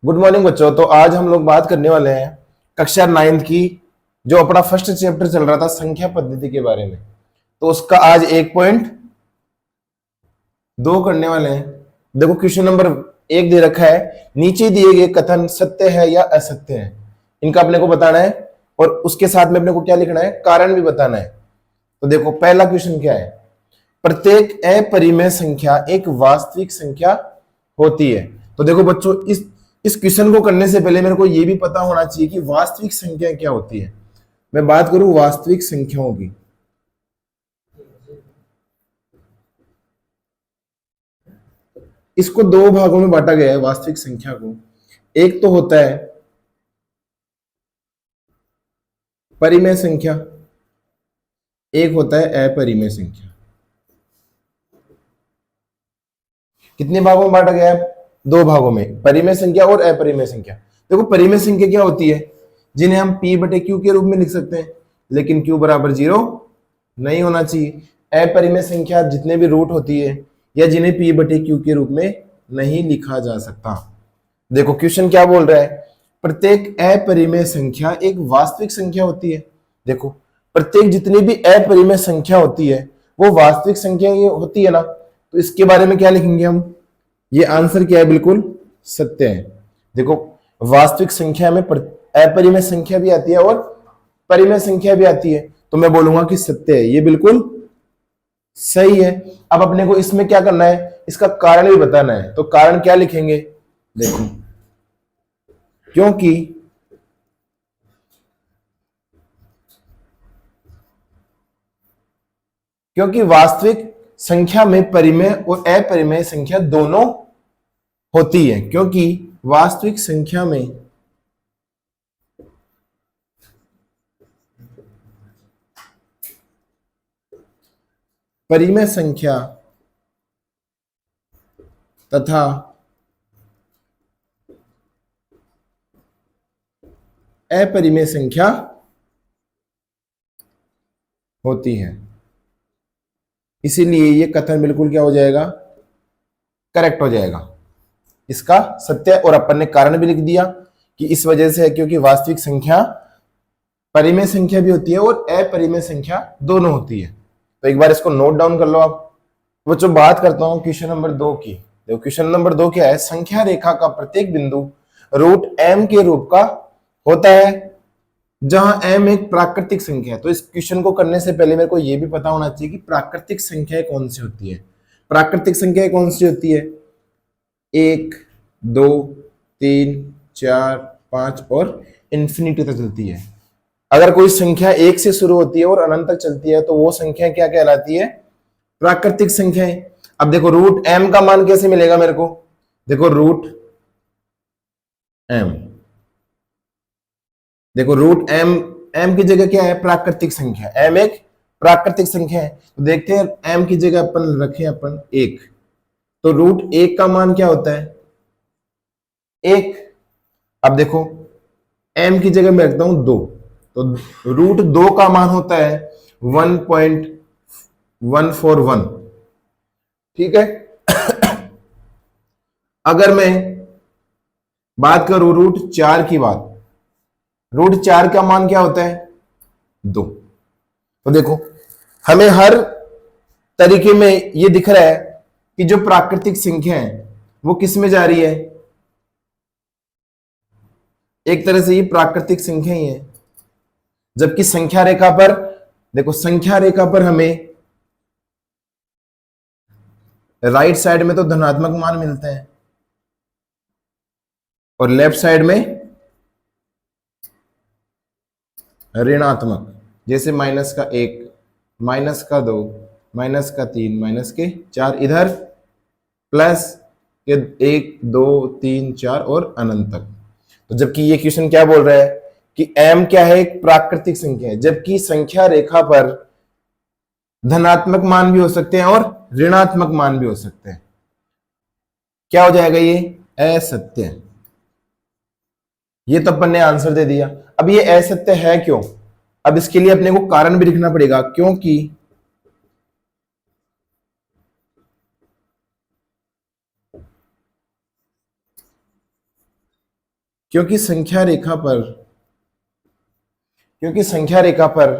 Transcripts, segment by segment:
Good morning बच्चों। तो आज हम लोग बात करने वाले हैं कक्षा 9th की, जो अपना फर्स्ट चैप्टर चल रहा था संख्या पद्धति के बारे में। तो उसका आज 1.2 करने वाले हैं। देखो क्वेश्चन नंबर 1 दे रखा है, नीचे दिए गए कथन सत्य है या असत्य है, इनका अपने को बताना है और उसके साथ में अपने को क्या लिखना है, कारण भी बताना है। तो देखो पहला क्वेश्चन क्या है, प्रत्येक अपरिमेय संख्या एक वास्तविक संख्या होती है। तो देखो बच्चों, इस क्वेश्चन को करने से पहले मेरे को यह भी पता होना चाहिए कि वास्तविक संख्या क्या होती है। मैं बात करूं वास्तविक संख्याओं की, इसको दो भागों में बांटा गया है वास्तविक संख्या को। एक तो होता है परिमेय संख्या, एक होता है अपरिमेय संख्या। कितने भागों में बांटा गया है? दो भागों में, परिमेय संख्या और अपरिमेय संख्या। देखो परिमेय संख्या क्या होती है, जिन्हें हम p बटे q के रूप में लिख सकते हैं, लेकिन q बराबर 0 नहीं होना चाहिए। अपरिमेय संख्या जितने भी रूट होती है या जिन्हें p बटे q के रूप में नहीं लिखा जा सकता। देखो क्वेश्चन क्या बोल रहा है, प्रत्येक अपरिमेय संख्या एक वास्तविक संख्या होती है। देखो प्रत्येक जितनी भी अपरिमेय संख्या होती है वो वास्तविक संख्या होती है ना। तो इसके बारे में क्या लिखेंगे हम, ये आंसर क्या है, बिल्कुल सत्य है। देखो वास्तविक संख्या में अपरिमेय संख्या भी आती है और परिमेय संख्या भी आती है, तो मैं बोलूंगा कि सत्य है, ये बिल्कुल सही है। अब अपने को इसमें क्या करना है, इसका कारण भी बताना है। तो कारण क्या लिखेंगे, देखो क्योंकि वास्तविक संख्या में परिमेय और अपरिमेय संख्या दोनों होती है। क्योंकि वास्तविक संख्या में परिमेय संख्या तथा अपरिमेय संख्या होती है, इसीलिए ये कथन बिल्कुल क्या हो जाएगा, करेक्ट हो जाएगा। इसका सत्य, और अपन ने कारण भी लिख दिया कि इस वजह से है क्योंकि वास्तविक संख्या परिमेय संख्या भी होती है और अपरिमेय संख्या दोनों होती है। तो एक बार इसको नोट डाउन कर लो आप। बच्चों बात करता हूं क्वेश्चन नंबर 2 की। देखो क्वेश्चन नंबर 2 क्या है, संख्या रेखा का प्रत्येक बिंदु रूट m के रूप का होता है जहां m एक प्राकृतिक संख्या है। तो इस क्वेश्चन को करने से पहले मेरे को यह भी पता होना चाहिए कि प्राकृतिक संख्याएं कौन सी होती है। प्राकृतिक संख्याएं कौन सी होती है, 1 2 3 4 5 और इन्फिनिटी तक चलती है। अगर कोई संख्या 1 से शुरू होती है और अनंत तक चलती है तो वो संख्या क्या कहलाती है, प्राकृतिक संख्याएं। अब देखो रूट m का मान कैसे मिलेगा मेरे को, देखो रूट m, देखो रूट m की जगह क्या है, प्राकृतिक संख्या। m एक प्राकृतिक संख्या है, तो देखते हैं m की जगह अपन रखें अपन 1, तो रूट 1 का मान क्या होता है, 1। अब देखो m की जगह मैं रखता हूं 2, तो रूट 2 का मान होता है 1.141। ठीक है। अगर मैं बात करूं रूट 4 की बात, रूट 4 का मान क्या होता है, 2। तो देखो हमें हर तरीके में ये दिख रहा है कि जो प्राकृतिक संख्या है वो किस में जा रही है, एक तरह से ये प्राकृतिक संख्या ही है। जबकि संख्या रेखा पर, देखो संख्या रेखा पर हमें राइट साइड में तो धनात्मक मान मिलते हैं और लेफ्ट साइड में ऋणात्मक, जैसे -1 -2 -3 -4, इधर प्लस के 1 2 3 4 और अनंत तक। तो जबकि ये क्वेश्चन क्या बोल रहा है कि m क्या है, एक प्राकृतिक संख्या है, जबकि संख्या रेखा पर धनात्मक मान भी हो सकते हैं और ऋणात्मक मान भी हो सकते हैं। क्या हो जाएगा, ये असत्य। ये तो अपन ने आंसर दे दिया। अब ये असत्य है क्यों, अब इसके लिए अपने को कारण भी लिखना पड़ेगा। क्योंकि क्योंकि संख्या रेखा पर क्योंकि संख्या रेखा पर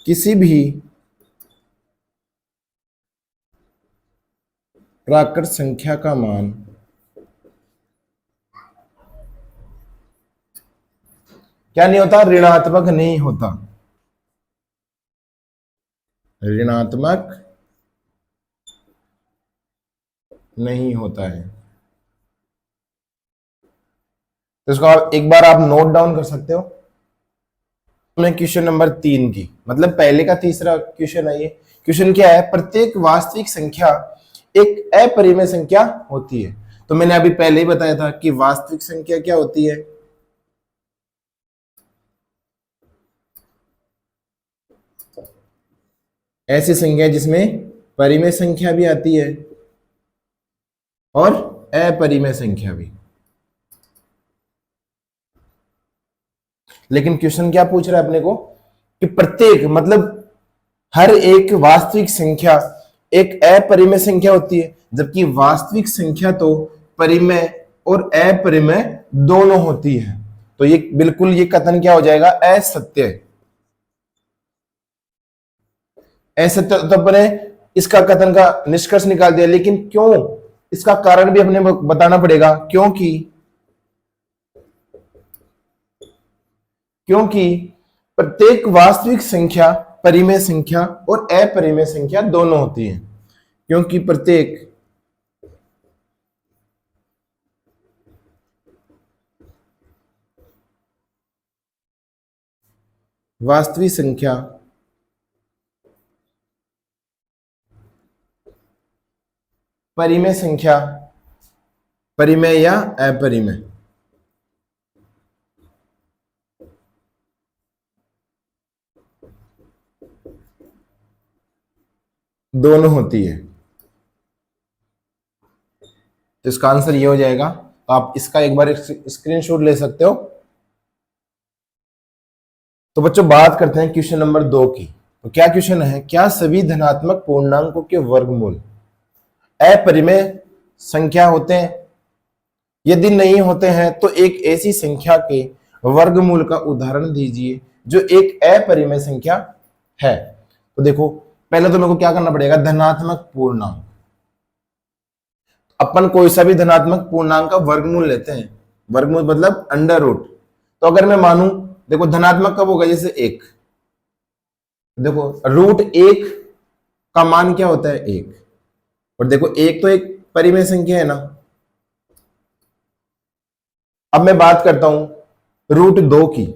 किसी भी प्राकृत संख्या का मान क्या नहीं होता, ऋणात्मक नहीं होता, ऋणात्मक नहीं होता है। तो इसको आप एक बार आप नोट डाउन कर सकते हो। मैं क्वेश्चन नंबर 3 की मतलब पहले का तीसरा क्वेश्चन है ये। क्वेश्चन क्या है, प्रत्येक वास्तविक संख्या एक अपरिमेय संख्या होती है। तो मैंने अभी पहले ही बताया था कि वास्तविक संख्या क्या होती है, ऐसी संख्या जिसमें परिमेय संख्या भी आती है और अपरिमेय संख्या भी। लेकिन क्वेश्चन क्या पूछ रहा है अपने को कि प्रत्येक मतलब हर एक वास्तविक संख्या एक अपरिमेय संख्या होती है, जबकि वास्तविक संख्या तो परिमेय और अपरिमेय दोनों होती है। तो ये बिल्कुल ये कथन क्या हो जाएगा, असत्य। असत्य तो अपने इसका कथन का निष्कर्ष निकाल दिया, लेकिन क्यों, इसका कारण भी अपने बताना पड़ेगा। क्योंकि प्रत्येक वास्तविक संख्या परिमेय संख्या और अपरिमेय संख्या दोनों होती है। क्योंकि प्रत्येक वास्तविक संख्या परिमेय संख्या, परिमेय या अपरिमेय दोनों होती है। तो इसका आंसर ये हो जाएगा। तो आप इसका एक बार स्क्रीनशॉट ले सकते हो। तो बच्चों बात करते हैं क्वेश्चन नंबर 2 की। तो क्या क्वेश्चन है, क्या सभी धनात्मक पूर्णांकों के वर्गमूल अपरिमेय संख्या होते हैं? यदि नहीं होते हैं तो एक ऐसी संख्या के वर्गमूल का उदाहरण दीजिए जो एक अपरिमेय संख्या है। तो देखो पहले तो मेरे को क्या करना पड़ेगा, धनात्मक पूर्णांक। अपन कोई सा भी धनात्मक पूर्णांक का वर्गमूल लेते हैं, वर्गमूल मतलब अंडर रूट। तो अगर मैं मानूं, देखो धनात्मक कब होगा, जैसे 1, देखो रूट 1 का मान क्या होता है, 1। और देखो 1 तो एक परिमेय संख्या है ना। अब मैं बात करता हूं रूट 2 की।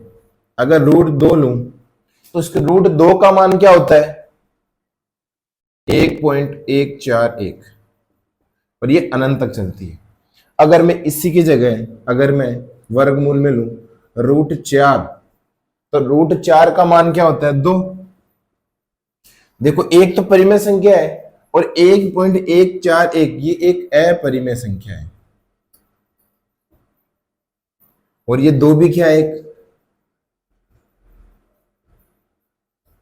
अगर रूट 2 लूं तो इसके रूट 2 का मान क्या होता है, 1.141, और ये अनंत तक चलती है। अगर मैं इसी की जगह अगर मैं वर्गमूल में लूं रूट 4, तो रूट 4 का मान क्या होता है, 2। देखो एक तो परिमेय संख्या है और 1.141 ये एक अपरिमेय संख्या है, और ये 2 भी क्या है, एक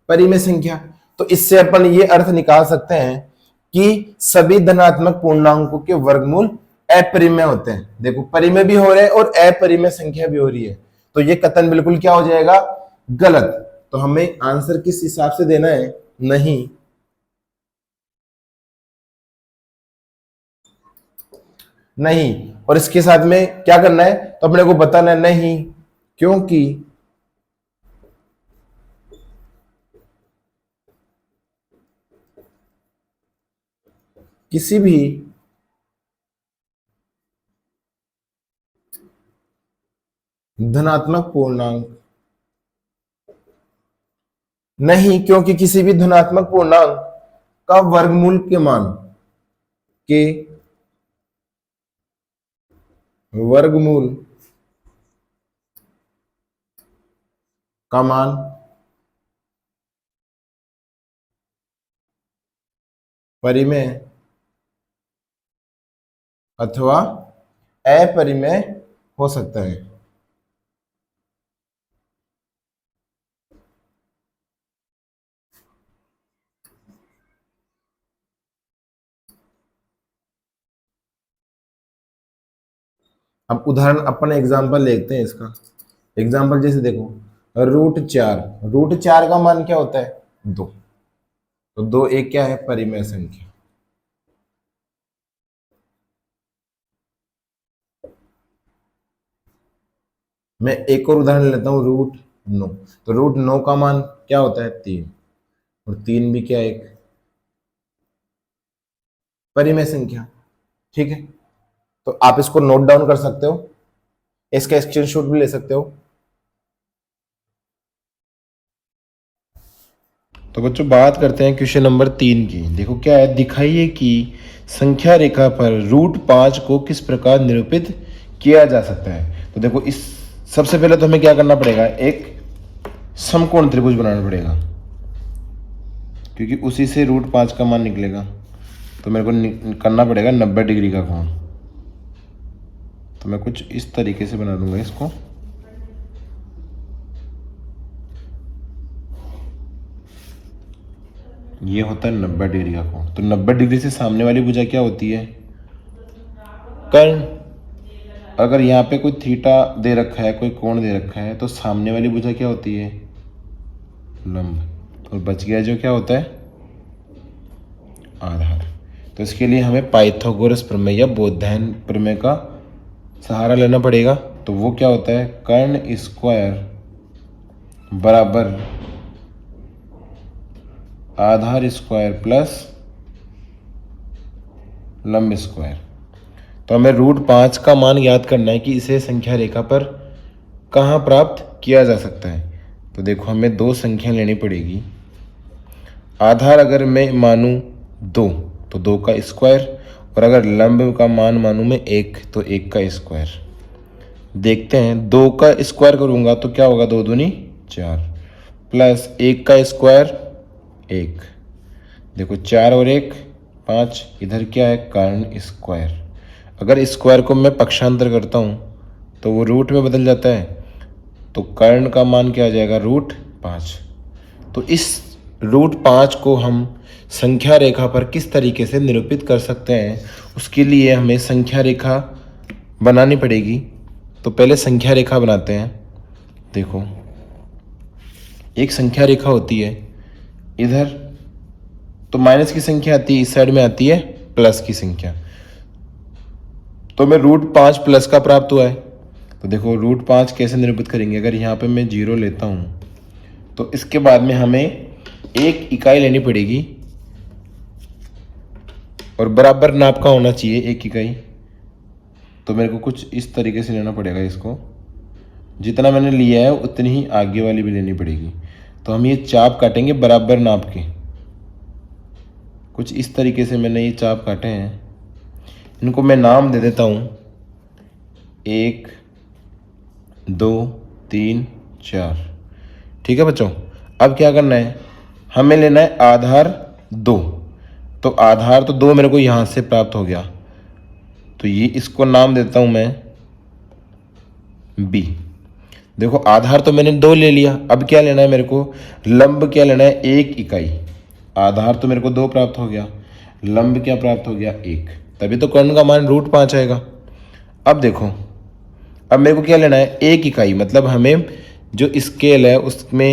परिमेय संख्या। तो इससे अपन ये अर्थ निकाल सकते हैं कि सभी धनात्मक पूर्णांकों के वर्गमूल अपरिमेय होते हैं। देखो परिमेय भी हो रहे हैं और अपरिमेय संख्या भी हो रही है। तो ये कथन बिल्कुल क्या हो जाएगा, गलत। तो हमें आंसर किस हिसाब से देना है, नहीं। नहीं, और इसके साथ में क्या करना है, तो अपने को बताना है नहीं, क्योंकि किसी भी धनात्मक पूर्णांक नहीं, क्योंकि किसी भी धनात्मक पूर्णांक का वर्गमूल के मान के वर्गमूल का मान परिमेय अथवा अपरिमेय हो सकता है। अब उदाहरण अपन एग्जाम्पल लेते हैं इसका। एग्जाम्पल जैसे देखो, रूट 4 का मान क्या होता है? 2। तो 2 एक क्या है? परिमेय संख्या। मैं एक और उदाहरण लेता हूँ, रूट 9। तो रूट 9 का मान क्या होता है? 3। और 3 भी क्या है? एक परिमेय संख्या। ठीक है, तो आप इसको नोट डाउन कर सकते हो, इसका स्क्रीनशॉट भी ले सकते हो। तो बच्चों बात करते हैं क्वेश्चन नंबर 3 की। देखो क्या है, दिखाइए कि संख्या रेखा पर रूट 5 को किस प्रकार निरूपित किया जा सकता है। तो देखो इस सबसे पहले तो हमें क्या करना पड़ेगा, एक समकोण त्रिभुज बनाना पड़ेगा, क्योंकि उसी से रूट 5 का मान निकलेगा। तो मेरे को करना पड़ेगा 90 डिग्री का कोण। तो मैं कुछ इस तरीके से बना दूंगा इसको। ये होता है 90 डिग्री का कोण। तो 90 डिग्री से सामने वाली भुजा क्या होती है? कर्ण। अगर यहाँ पे कोई थीटा दे रखा है, कोई कोण दे रखा है, तो सामने वाली भुजा क्या होती है? लंब। और बच गया जो क्या होता है? आधार। तो इसके लिए हमें पाइथागोरस प्रमेय या बोधायन प्रमेय का सहारा लेना पड़ेगा। तो वो क्या होता है? कर्ण स्क्वायर बराबर आधार स्क्वायर प्लस लंब स्क्वायर। तो हमें रूट 5 का मान याद करना है कि इसे संख्या रेखा पर कहाँ प्राप्त किया जा सकता है। तो देखो हमें 2 संख्या लेनी पड़ेगी। आधार अगर मैं मानूँ 2 तो 2 का स्क्वायर, और अगर लंब का मान मानूँ मैं 1 तो 1 का स्क्वायर। देखते हैं, 2 का स्क्वायर करूँगा तो क्या होगा? 2 दूनी 4 प्लस 1 का स्क्वायर 1। देखो 4 और 1 5, इधर क्या है? कर्ण स्क्वायर। अगर स्क्वायर को मैं पक्षांतर करता हूँ तो वो रूट में बदल जाता है। तो कर्ण का मान क्या आ जाएगा? रूट 5। तो इस रूट 5 को हम संख्या रेखा पर किस तरीके से निरूपित कर सकते हैं, उसके लिए हमें संख्या रेखा बनानी पड़ेगी। तो पहले संख्या रेखा बनाते हैं। देखो एक संख्या रेखा होती है, इधर तो माइनस की संख्या आती है, इस साइड में आती है प्लस की संख्या। तो मैं रूट 5 प्लस का प्राप्त हुआ है। तो देखो रूट 5 कैसे निरूपित करेंगे? अगर यहाँ पे मैं 0 लेता हूँ तो इसके बाद में हमें एक इकाई लेनी पड़ेगी, और बराबर नाप का होना चाहिए एक इकाई। तो मेरे को कुछ इस तरीके से लेना पड़ेगा इसको। जितना मैंने लिया है उतनी ही आगे वाली भी लेनी पड़ेगी। तो हम ये चाप काटेंगे बराबर नाप के। कुछ इस तरीके से मैंने ये चाप काटे हैं। इनको मैं नाम दे देता हूँ 1 2 3 4। ठीक है बच्चों, अब क्या करना है? हमें लेना है आधार 2। तो आधार तो 2 मेरे को यहाँ से प्राप्त हो गया, तो ये इसको नाम देता हूँ मैं B। देखो आधार तो मैंने 2 ले लिया, अब क्या लेना है मेरे को? लंब क्या लेना है? 1 इकाई। आधार तो मेरे को 2 प्राप्त हो गया, लंब क्या प्राप्त हो गया? 1। तभी तो कर्ण का मान रूट 5 आएगा। अब देखो, अब मेरे को क्या लेना है? 1 इकाई। मतलब हमें जो स्केल है उसमें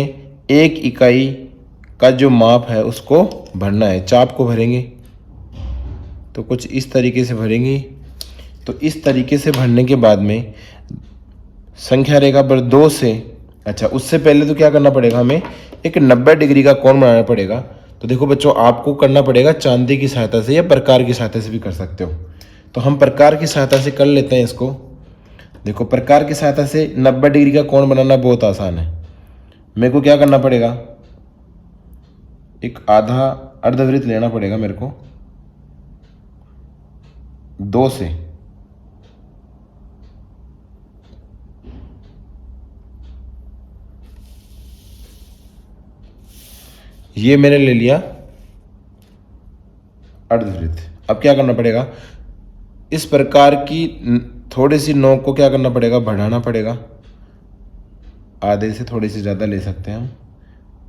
1 इकाई का जो माप है उसको भरना है। चाप को भरेंगे तो कुछ इस तरीके से भरेंगे। तो इस तरीके से भरने के बाद में संख्या रेखा पर 2 से, अच्छा उससे पहले तो क्या करना पड़ेगा? हमें एक 90 डिग्री का कोण बनाना पड़ेगा। तो देखो बच्चों, आपको करना पड़ेगा चांदी की सहायता से या प्रकार की सहायता से भी कर सकते हो। तो हम प्रकार की सहायता से कर लेते हैं इसको। देखो प्रकार की सहायता से 90 डिग्री का कोण बनाना बहुत आसान है। मेरे को क्या करना पड़ेगा? एक आधा अर्धवृत्त लेना पड़ेगा मेरे को 2 से। ये मैंने ले लिया अर्धवृत्त। अब क्या करना पड़ेगा? इस प्रकार की थोड़ी सी नोक को क्या करना पड़ेगा? बढ़ाना पड़ेगा। आधे से थोड़ी सी ज़्यादा ले सकते हैं हम।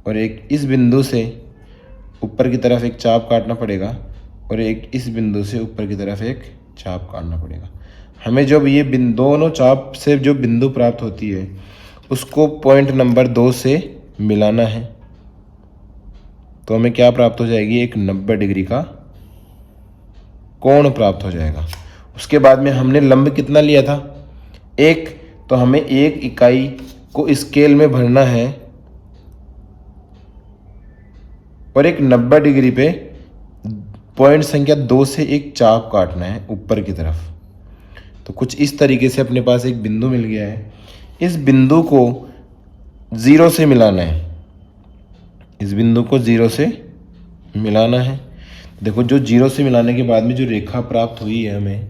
और एक इस बिंदु से ऊपर की तरफ एक चाप काटना पड़ेगा, और एक इस बिंदु से ऊपर की तरफ एक चाप काटना पड़ेगा। हमें जब ये दोनों चाप से जो बिंदु प्राप्त होती है उसको पॉइंट नंबर 2 से मिलाना है। तो हमें क्या प्राप्त हो जाएगी, एक 90 डिग्री का कोण प्राप्त हो जाएगा। उसके बाद में हमने लंब कितना लिया था, 1, तो हमें 1 इकाई को स्केल में भरना है और एक 90 डिग्री पे पॉइंट संख्या 2 से एक चाप काटना है ऊपर की तरफ। तो कुछ इस तरीके से अपने पास एक बिंदु मिल गया है। इस बिंदु को 0 से मिलाना है, इस बिंदु को 0 से मिलाना है। देखो जो 0 से मिलाने के बाद में जो रेखा प्राप्त हुई है हमें,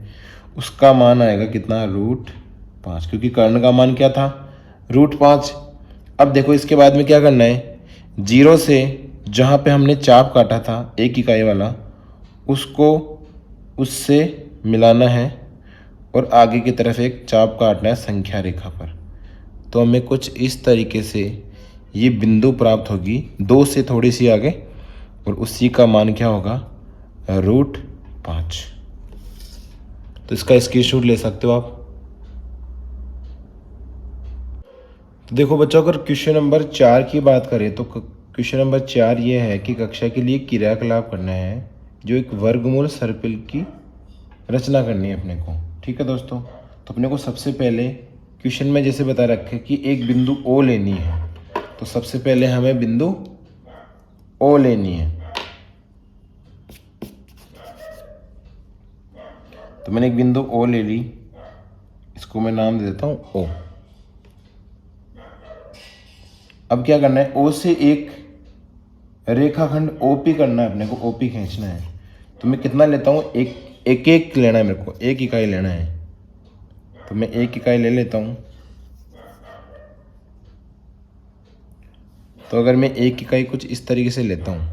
उसका मान आएगा कितना, √5, क्योंकि कर्ण का मान क्या था, √5। अब देखो इसके बाद में क्या करना है, 0 से जहाँ पे हमने चाप काटा था 1 इकाई वाला, उसको उससे मिलाना है और आगे की तरफ एक चाप काटना है संख्या रेखा पर। तो हमें कुछ इस तरीके से ये बिंदु प्राप्त होगी 2 से थोड़ी सी आगे, और उसी का मान क्या होगा, √5। तो इसका स्क्रीनशॉट ले सकते हो आप। तो देखो बच्चों, अगर क्वेश्चन नंबर 4 की बात करें तो क्वेश्चन नंबर 4 ये है कि कक्षा के लिए क्रियाकलाप करना है जो एक वर्गमूल सर्पिल की रचना करनी है अपने को। ठीक है दोस्तों, तो अपने को सबसे पहले क्वेश्चन में जैसे बता रखे कि एक बिंदु ओ लेनी है, तो सबसे पहले हमें बिंदु ओ लेनी है। तो मैंने एक बिंदु ओ ले ली, इसको मैं नाम दे देता हूं ओ। अब क्या करना है, ओ से एक रेखाखंड ओपी करना है अपने को, ओपी खींचना है। तो मैं कितना लेता हूँ, एक लेना है मेरे को, 1 इकाई लेना है। तो मैं 1 इकाई ले लेता हूँ। तो अगर मैं 1 इकाई कुछ इस तरीके से लेता हूँ,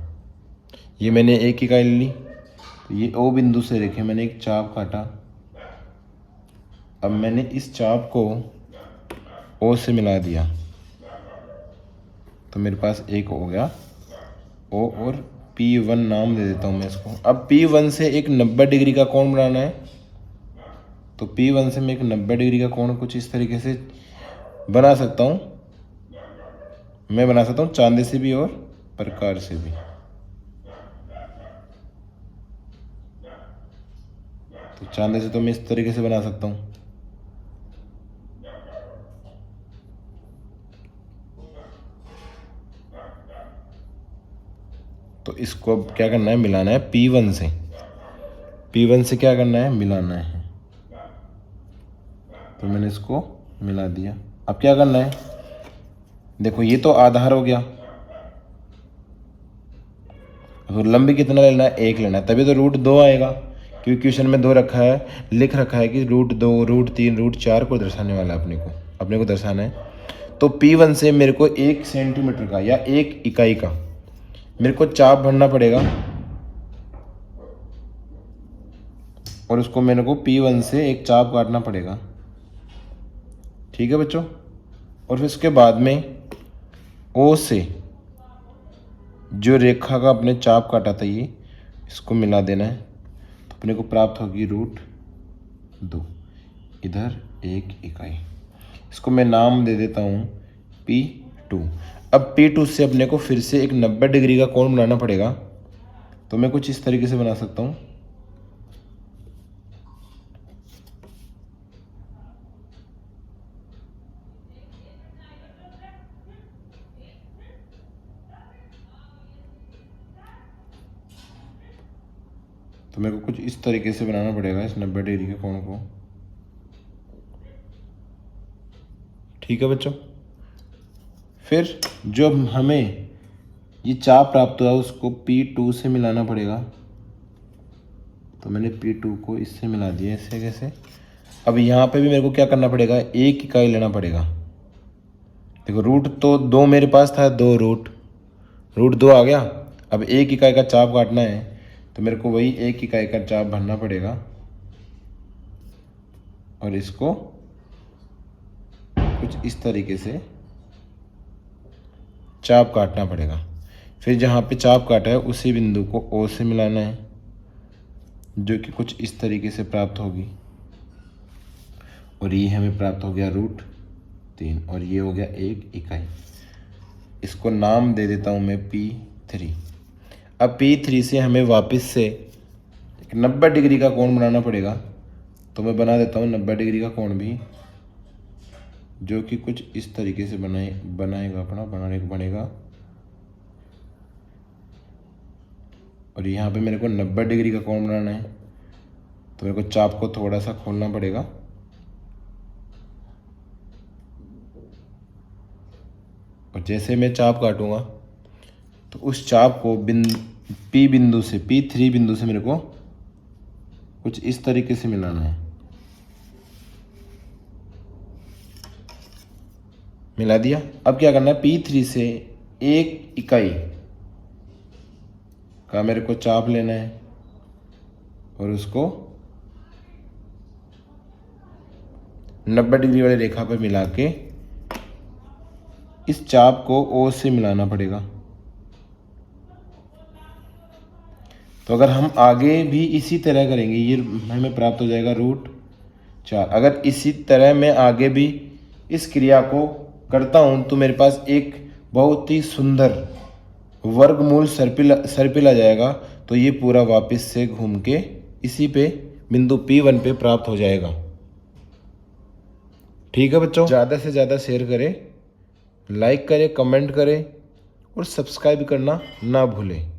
ये मैंने 1 इकाई ले ली, तो ये ओ बिंदु से रेखे मैंने एक चाप काटा। अब मैंने इस चाप को ओ से मिला दिया, तो मेरे पास एक हो गया ओ, और P1 नाम दे देता हूँ मैं इसको। अब P1 से एक 90 डिग्री का कोण बनाना है, तो P1 से मैं एक 90 डिग्री का कोण कुछ इस तरीके से बना सकता हूँ। मैं बना सकता हूँ चांदी से भी और प्रकार से भी। तो चांदी से तो मैं इस तरीके से बना सकता हूँ। तो इसको अब क्या करना है, मिलाना है P1 से। P1 से क्या करना है, मिलाना है। तो मैंने इसको मिला दिया। अब क्या करना है, देखो ये तो आधार हो गया। अब लंबी कितना लेना है, 1 लेना है, तभी तो √2 आएगा, क्योंकि क्वेश्चन में 2 रखा है, लिख रखा है कि √2, √3, √4 को दर्शाने वाला है अपने को दर्शाना है। तो P1 से मेरे को 1 सेंटीमीटर का या 1 इकाई का मेरे को चाप भरना पड़ेगा, और उसको मेरे को P1 से एक चाप काटना पड़ेगा। ठीक है बच्चों, और फिर उसके बाद में O से जो रेखा का अपने चाप काटा था ये, इसको मिला देना है। तो अपने को प्राप्त होगी √2, इधर 1 इकाई। इसको मैं नाम दे देता हूँ P2। अब P2 से अपने को फिर से एक 90 डिग्री का कोण बनाना पड़ेगा। तो मैं कुछ इस तरीके से बना सकता हूँ। तो मेरे को कुछ इस तरीके से बनाना पड़ेगा इस 90 डिग्री के कोण को। ठीक है बच्चों, फिर जो हमें ये चाप प्राप्त हुआ उसको P2 से मिलाना पड़ेगा। तो मैंने P2 को इससे मिला दिया, इससे कैसे। अब यहाँ पे भी मेरे को क्या करना पड़ेगा, 1 इकाई लेना पड़ेगा। देखो रूट तो 2 मेरे पास था, 2 √2 आ गया। अब 1 इकाई का चाप काटना है, तो मेरे को वही 1 इकाई का चाप भरना पड़ेगा, और इसको कुछ इस तरीके से चाप काटना पड़ेगा। फिर जहाँ पे चाप काटा है उसी बिंदु को O से मिलाना है, जो कि कुछ इस तरीके से प्राप्त होगी। और ये हमें प्राप्त हो गया √3 और ये हो गया 1 इकाई। इसको नाम दे देता हूँ मैं P3। अब P3 से हमें वापस से 90 डिग्री का कोण बनाना पड़ेगा, तो मैं बना देता हूँ 90 डिग्री का कोण भी, जो कि कुछ इस तरीके से बनाने को बनेगा। और यहाँ पे मेरे को 90 डिग्री का कोण बनाना है, तो मेरे को चाप को थोड़ा सा खोलना पड़ेगा। और जैसे मैं चाप काटूंगा तो उस चाप को P बिंदु से, P3 बिंदु से मेरे को कुछ इस तरीके से मिलाना है। मिला दिया। अब क्या करना है, P3 से 1 इकाई का मेरे को चाप लेना है और उसको 90 डिग्री वाली रेखा पर मिला के इस चाप को O से मिलाना पड़ेगा। तो अगर हम आगे भी इसी तरह करेंगे, ये हमें प्राप्त हो जाएगा √4। अगर इसी तरह मैं आगे भी इस क्रिया को करता हूँ तो मेरे पास एक बहुत ही सुंदर वर्गमूल सर्पिल आ जाएगा। तो ये पूरा वापस से घूम के इसी पे बिंदु P1 पे प्राप्त हो जाएगा। ठीक है बच्चों, ज़्यादा से ज़्यादा शेयर करें, लाइक करें, कमेंट करें और सब्सक्राइब करना ना भूलें।